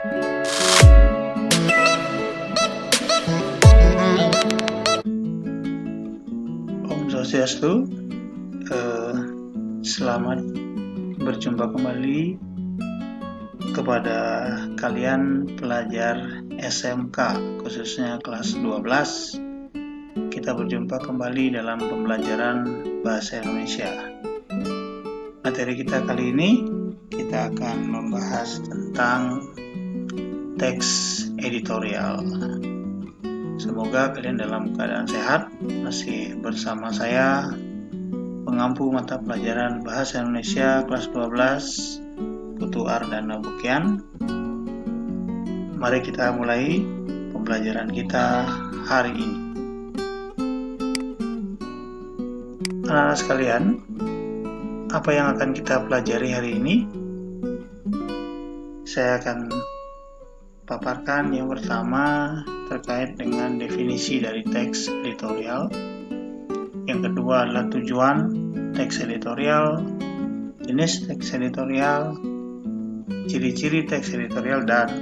Om Swastiastu, selamat berjumpa kembali kepada kalian pelajar SMK, khususnya kelas 12. Kita berjumpa kembali dalam pembelajaran Bahasa Indonesia. Materi kita kali ini, kita akan membahas tentang teks editorial. Semoga kalian dalam keadaan sehat, masih bersama saya, pengampu mata pelajaran Bahasa Indonesia kelas 12, Putu Ardana Bukian. Mari kita mulai pembelajaran kita hari ini. Anak-anak sekalian, apa yang akan kita pelajari hari ini? Saya akan paparkan yang pertama terkait dengan definisi dari teks editorial. Yang kedua adalah tujuan teks editorial, jenis teks editorial, ciri-ciri teks editorial, dan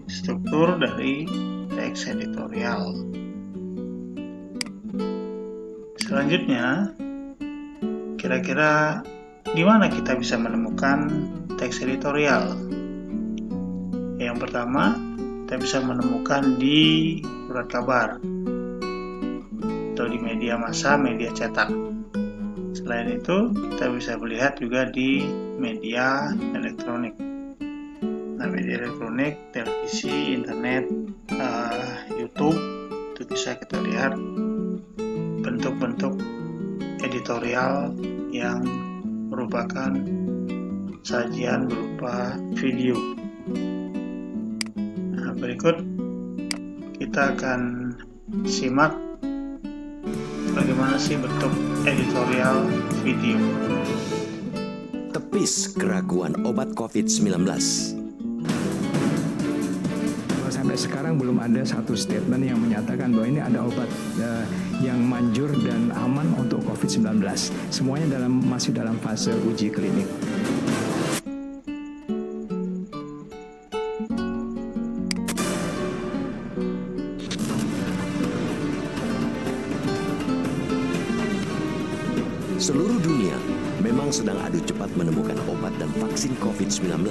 struktur dari teks editorial. Selanjutnya, kira-kira di mana kita bisa menemukan teks editorial? Yang pertama, kita bisa menemukan di surat kabar atau di media massa, media cetak. Selain itu, kita bisa melihat juga di media elektronik. Nah, media elektronik, televisi, internet, YouTube, itu bisa kita lihat bentuk-bentuk editorial yang merupakan sajian berupa video. Berikut kita akan simak bagaimana sih bentuk editorial video. Tepis keraguan obat COVID-19. Sampai sekarang belum ada satu statement yang menyatakan bahwa ini ada obat yang manjur dan aman untuk COVID-19. Semuanya masih dalam fase uji klinik. Seluruh dunia memang sedang adu cepat menemukan obat dan vaksin COVID-19.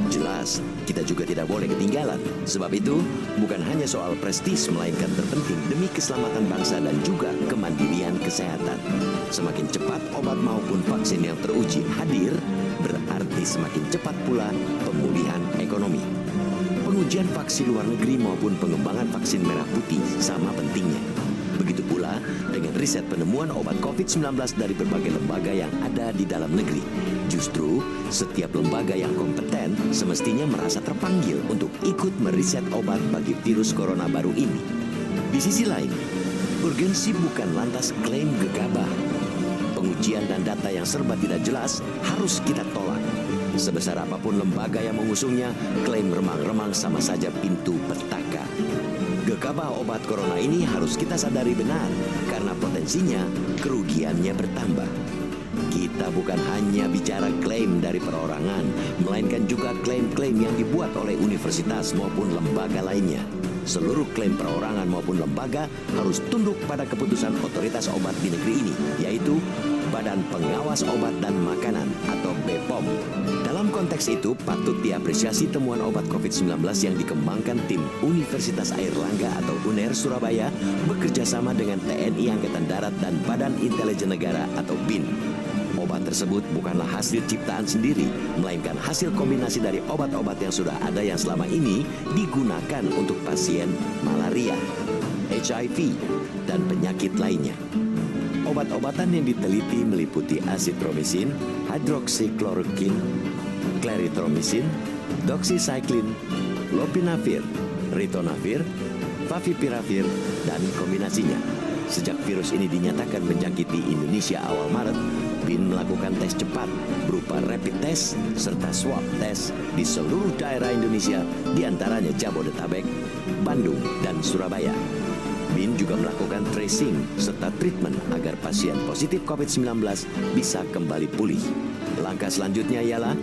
Jelas, kita juga tidak boleh ketinggalan. Sebab itu, bukan hanya soal prestis, melainkan terpenting demi keselamatan bangsa dan juga kemandirian kesehatan. Semakin cepat obat maupun vaksin yang teruji hadir, berarti semakin cepat pula pemulihan ekonomi. Pengujian vaksin luar negeri maupun pengembangan vaksin merah putih sama pentingnya. Begitu pula dengan riset penemuan obat COVID-19 dari berbagai lembaga yang ada di dalam negeri. Justru, setiap lembaga yang kompeten semestinya merasa terpanggil untuk ikut meriset obat bagi virus corona baru ini. Di sisi lain, urgensi bukan lantas klaim gegabah. Pengujian dan data yang serba tidak jelas harus kita tolak. Sebesar apapun lembaga yang mengusungnya, klaim remang-remang sama saja pintu petaka. Gegabah obat corona ini harus kita sadari benar, karena potensinya kerugiannya bertambah. Kita bukan hanya bicara klaim dari perorangan, melainkan juga klaim-klaim yang dibuat oleh universitas maupun lembaga lainnya. Seluruh klaim perorangan maupun lembaga harus tunduk pada keputusan otoritas obat di negeri ini, yaitu Badan Pengawas Obat dan Makanan atau BPOM. Dalam konteks itu, patut diapresiasi temuan obat COVID-19 yang dikembangkan tim Universitas Airlangga atau UNER Surabaya bekerja sama dengan TNI Angkatan Darat dan Badan Intelijen Negara atau BIN. Obat tersebut bukanlah hasil ciptaan sendiri, melainkan hasil kombinasi dari obat-obat yang sudah ada yang selama ini digunakan untuk pasien malaria, HIV, dan penyakit lainnya. Obat-obatan yang diteliti meliputi azitromisin, hidroksikloroquine, clarithromycin, doxycycline, lopinavir, ritonavir, favipiravir, dan kombinasinya. Sejak virus ini dinyatakan menjangkiti Indonesia awal Maret, BIN melakukan tes cepat berupa rapid test serta swab test di seluruh daerah Indonesia, diantaranya Jabodetabek, Bandung, dan Surabaya. BIN juga melakukan tracing serta treatment agar pasien positif COVID-19 bisa kembali pulih. Langkah selanjutnya ialah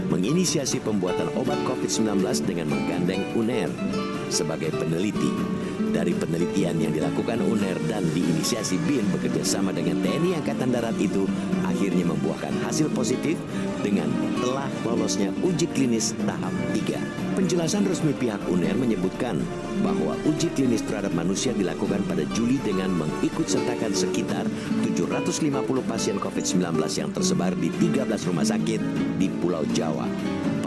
menginisiasi pembuatan obat COVID-19 dengan menggandeng UNER sebagai peneliti. Dari penelitian yang dilakukan UNER dan diinisiasi BIN bekerja sama dengan TNI Angkatan Darat itu akhirnya membuahkan hasil positif dengan telah lolosnya uji klinis tahap 3. Penjelasan resmi pihak UNER menyebutkan bahwa uji klinis terhadap manusia dilakukan pada Juli dengan mengikutsertakan sekitar 750 pasien COVID-19 yang tersebar di 13 rumah sakit di Pulau Jawa.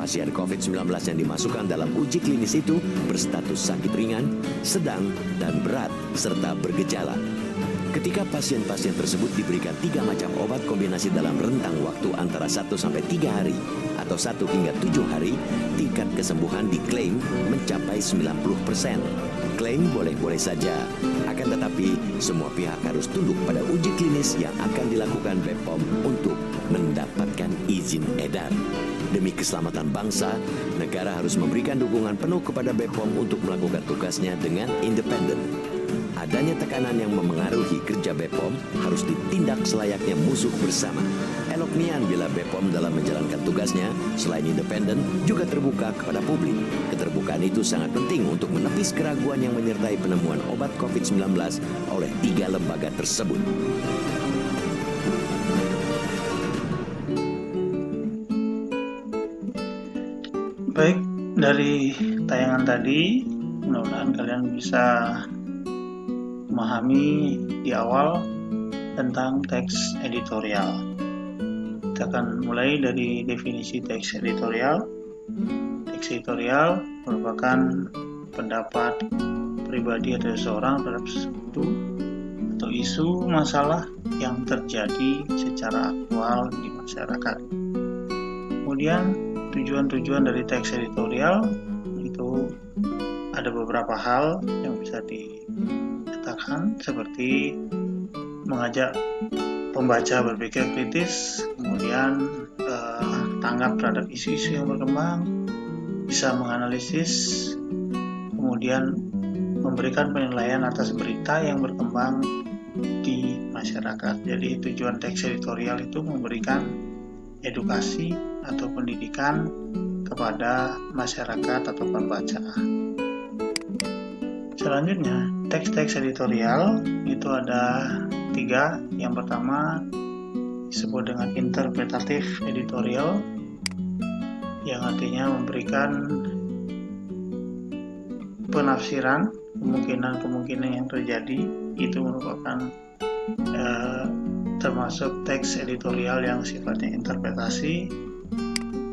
Pasien COVID-19 yang dimasukkan dalam uji klinis itu berstatus sakit ringan, sedang, dan berat, serta bergejala. Ketika pasien-pasien tersebut diberikan 3 macam obat kombinasi dalam rentang waktu antara 1-3 hari atau 1 hingga 7 hari, tingkat kesembuhan diklaim mencapai 90%. Klaim boleh-boleh saja, akan tetapi semua pihak harus tunduk pada uji klinis yang akan dilakukan BPOM untuk mendapatkan izin edar. Demi keselamatan bangsa, negara harus memberikan dukungan penuh kepada BPOM untuk melakukan tugasnya dengan independen. Adanya tekanan yang memengaruhi kerja BPOM harus ditindak selayaknya musuh bersama. Elok nian bila BPOM dalam menjalankan tugasnya, selain independen, juga terbuka kepada publik. Keterbukaan itu sangat penting untuk menepis keraguan yang menyertai penemuan obat COVID-19 oleh 3 lembaga tersebut. Baik, dari tayangan tadi, mudah-mudahan kalian bisa memahami di awal tentang teks editorial. Kita akan mulai dari definisi teks editorial. Teks editorial merupakan pendapat pribadi atau seseorang terhadap sesuatu atau isu masalah yang terjadi secara aktual di masyarakat. Kemudian tujuan-tujuan dari teks editorial itu ada beberapa hal yang bisa dikatakan, seperti mengajak pembaca berpikir kritis, kemudian tanggap terhadap isu-isu yang berkembang, bisa menganalisis, kemudian memberikan penilaian atas berita yang berkembang di masyarakat. Jadi tujuan teks editorial itu memberikan edukasi atau pendidikan kepada masyarakat atau pembaca. Selanjutnya, teks-teks editorial itu ada 3. Yang pertama disebut dengan interpretatif editorial, yang artinya memberikan penafsiran kemungkinan-kemungkinan yang terjadi. Itu merupakan termasuk teks editorial yang sifatnya interpretasi.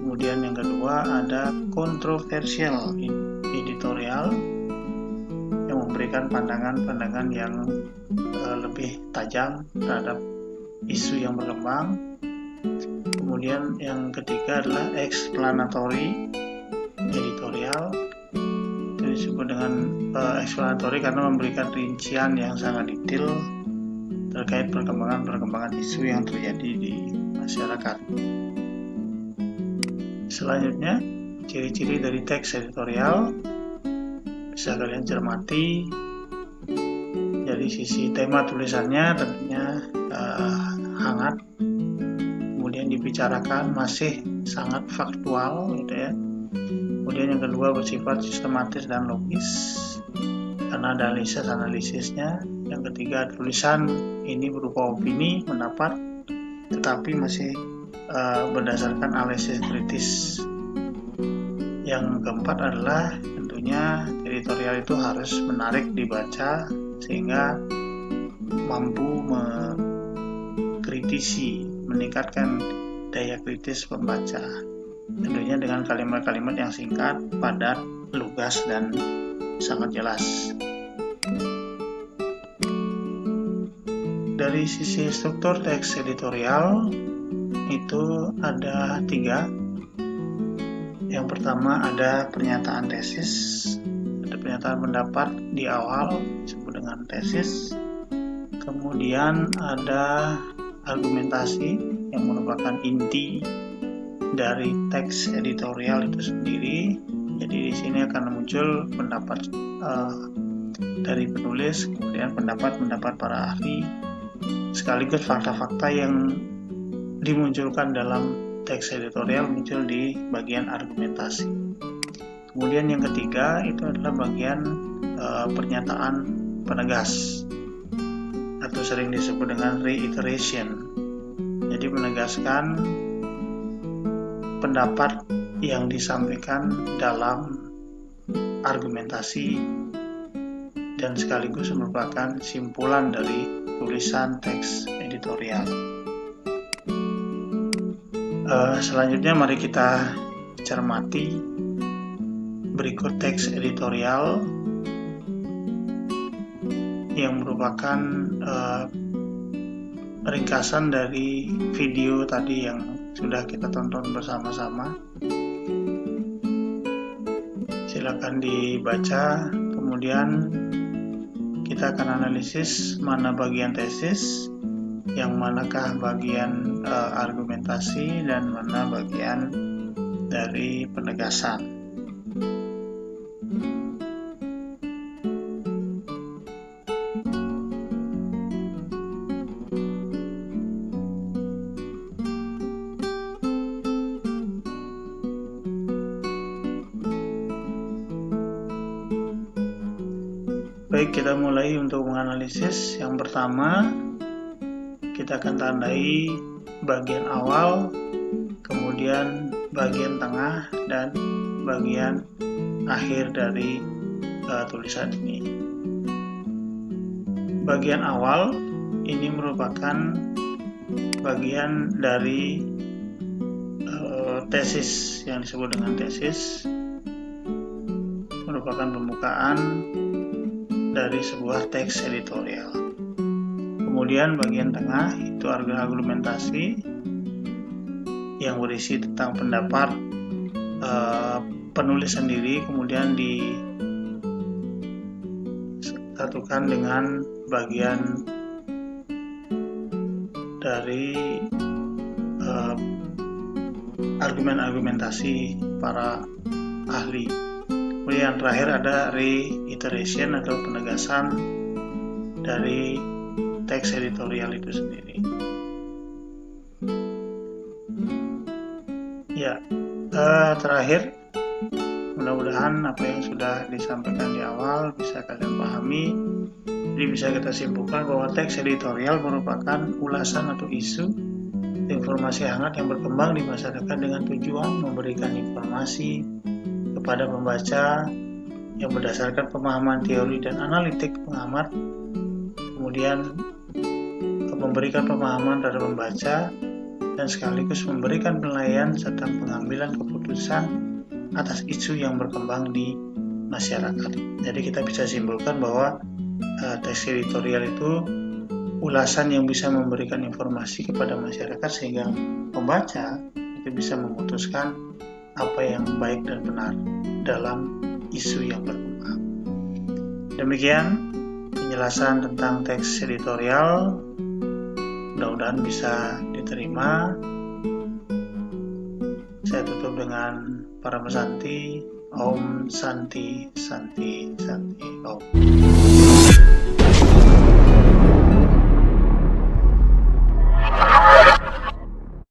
Kemudian yang kedua ada kontroversial editorial, yang memberikan pandangan-pandangan yang lebih tajam terhadap isu yang berkembang. Kemudian yang ketiga adalah explanatory editorial. Itu disebut dengan explanatory karena memberikan rincian yang sangat detail terkait perkembangan isu yang terjadi di masyarakat. Selanjutnya, ciri-ciri dari teks editorial bisa kalian cermati. Dari sisi tema tulisannya tentunya hangat, kemudian dibicarakan masih sangat faktual gitu ya. Kemudian yang kedua bersifat sistematis dan logis karena analisisnya. Yang ketiga, tulisan ini berupa opini, pendapat, tetapi masih berdasarkan analisis kritis. Yang keempat adalah tentunya editorial itu harus menarik dibaca sehingga mampu mengkritisi, meningkatkan daya kritis pembaca. Tentunya dengan kalimat-kalimat yang singkat, padat, lugas, dan sangat jelas. Dari sisi struktur teks editorial itu ada 3. Yang pertama ada pernyataan tesis, ada pernyataan pendapat di awal disebut dengan tesis. Kemudian ada argumentasi yang merupakan inti dari teks editorial itu sendiri. Jadi di sini akan muncul pendapat dari penulis, kemudian pendapat para ahli, sekaligus fakta-fakta yang dimunculkan dalam teks editorial muncul di bagian argumentasi. Kemudian yang ketiga itu adalah bagian pernyataan penegas atau sering disebut dengan reiteration. Jadi menegaskan pendapat yang disampaikan dalam argumentasi dan sekaligus merupakan simpulan dari tulisan teks editorial. Selanjutnya mari kita cermati berikut teks editorial yang merupakan ringkasan dari video tadi yang sudah kita tonton bersama-sama. Silakan dibaca, kemudian kita akan analisis mana bagian tesis, yang manakah bagian argumentasi, dan mana bagian dari penegasan. Baik, kita mulai untuk menganalisis. Yang pertama, kita akan tandai bagian awal, kemudian bagian tengah, dan bagian akhir dari tulisan ini. Bagian awal ini merupakan bagian dari tesis yang disebut dengan tesis, merupakan pembukaan dari sebuah teks editorial. Kemudian bagian tengah itu argumentasi yang berisi tentang pendapat penulis sendiri, kemudian disatukan dengan bagian dari argumentasi para ahli. Kemudian yang terakhir ada reiteration atau penegasan dari teks editorial itu sendiri. Ya, terakhir, mudah-mudahan apa yang sudah disampaikan di awal bisa kalian pahami. Jadi bisa kita simpulkan bahwa teks editorial merupakan ulasan atau isu informasi hangat yang berkembang di masyarakat dengan tujuan memberikan informasi kepada pembaca yang berdasarkan pemahaman teori dan analitik pengamat, kemudian memberikan pemahaman terhadap pembaca dan sekaligus memberikan penilaian serta pengambilan keputusan atas isu yang berkembang di masyarakat. Jadi kita bisa simpulkan bahwa teks editorial itu ulasan yang bisa memberikan informasi kepada masyarakat sehingga pembaca itu bisa memutuskan apa yang baik dan benar dalam isu yang berkembang. Demikian penjelasan tentang teks editorial, mudah-mudahan bisa diterima. Saya tutup dengan Parama Santi. Om Santi Santi Santi Om.